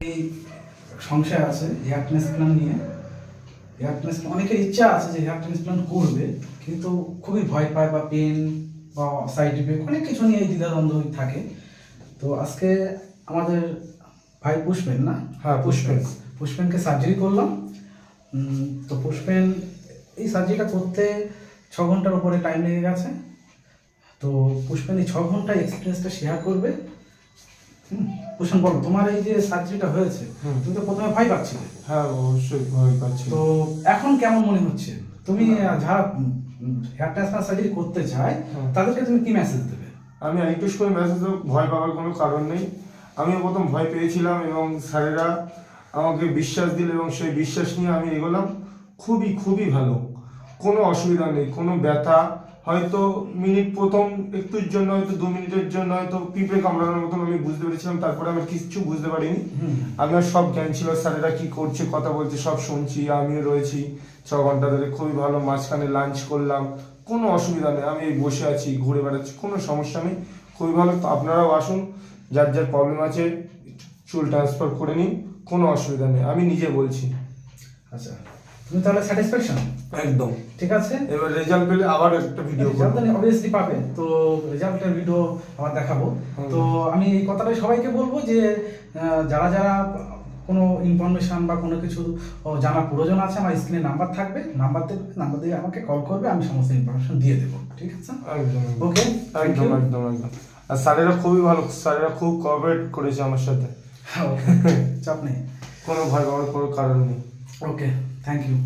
এই সংশয় আছে হেয়ার ট্রান্সপ্লান্ট নিয়ে। হেয়ার ট্রান্সপ্লান্ট অনেকের ইচ্ছা আছে যে হেয়ার ট্রান্সপ্লান্ট করবে, কিন্তু খুবই ভয় পায় বা পেন বা সাইড ইফেক্ট অনেক কিছু নিয়ে দ্বিধাদ্বন্দ্ব থাকে। তো আজকে আমাদের ভাই পুষ্পেন না, হ্যাঁ পুষ্পেনকে সার্জারি করলাম। তো পুষ্পেন এই সার্জারিটা করতে 6 ঘন্টার উপরে টাইম লেগে গেছে। তো পুষ্পেন এই 6 ঘন্টা এক্সপিরিয়েন্সটা শেয়ার করবে। পুষ্পেন বলো, তোমার এই যে সার্জারিটা হয়েছে, তুমি তো প্রথমে ভয় পাচ্ছিলে। হ্যাঁ অবশ্যই ভয় পাচ্ছি। তো এখন কেমন মনে হচ্ছে? তুমি যারা হেয়ার ট্রান্সপ্লান্ট সার্জারি করতে চায় তাদেরকে তুমি কি মেসেজ দেবে? আমি একটু করে মেসেজ দেবো, ভয় পাওয়ার কোনো কারণ নেই। আমিও প্রথম ভয় পেয়েছিলাম এবং স্যারেরা আমাকে বিশ্বাস দিল এবং সেই বিশ্বাস নিয়ে আমি এগোলাম। খুবই খুবই ভালো, কোনো অসুবিধা নেই, কোনো ব্যথা হয়তো প্রথম একটুর জন্য, হয়তো 2 মিনিটের জন্য হয়তো পিঁপড়ে কামড়ানোর মতন আমি বুঝতে পেরেছিলাম, তারপরে আমি কিচ্ছু বুঝতে পারিনি। আমার সব জ্ঞান ছিল, স্যারেরা কি করছে, কথা বলছে, সব শুনছি, আমিও রয়েছি 6 ঘন্টা ধরে। খুবই ভালো, মাঝখানে লাঞ্চ করলাম, কোনো অসুবিধা নেই। আমি এই বসে আছি, ঘুরে বেড়াচ্ছি, কোনো সমস্যা নেই, খুবই ভালো। তো আপনারাও আসুন, যার যার প্রবলেম আছে চুল ট্রান্সফার করে নিন, কোনো অসুবিধা নেই, আমি নিজে বলছি। আচ্ছা, তুমি তাহলে স্যাটিসফ্যাকশন? একদম ঠিক আছে। এবার রেজাল্ট পেলে আবার একটা ভিডিও করব। অবভিয়াসলি পাবে, তো রেজাল্টের ভিডিও আবার দেখাবো। তো আমি এই কথাটাই সবাইকে বলবো যে যারা যারা কোনো ইনফরমেশন বা কোনো কিছু জানার প্রয়োজন আছে, আমার স্ক্রিনে নাম্বার থাকবে, নাম্বার দিয়ে আমাকে কল করবে, আমি সমস্ত ইনফরমেশন দিয়ে দেবো। ঠিক আছে, একদম ওকে, একদম একদম একদম। আর স্যারেরা খুবই ভালো, স্যারেরা খুব কোঅপারেট করেছে আমার সাথে। চাপ নেই, কোনো ভয় পাওয়ার কোনো কারণ নেই। ওকে, থ্যাংক ইউ।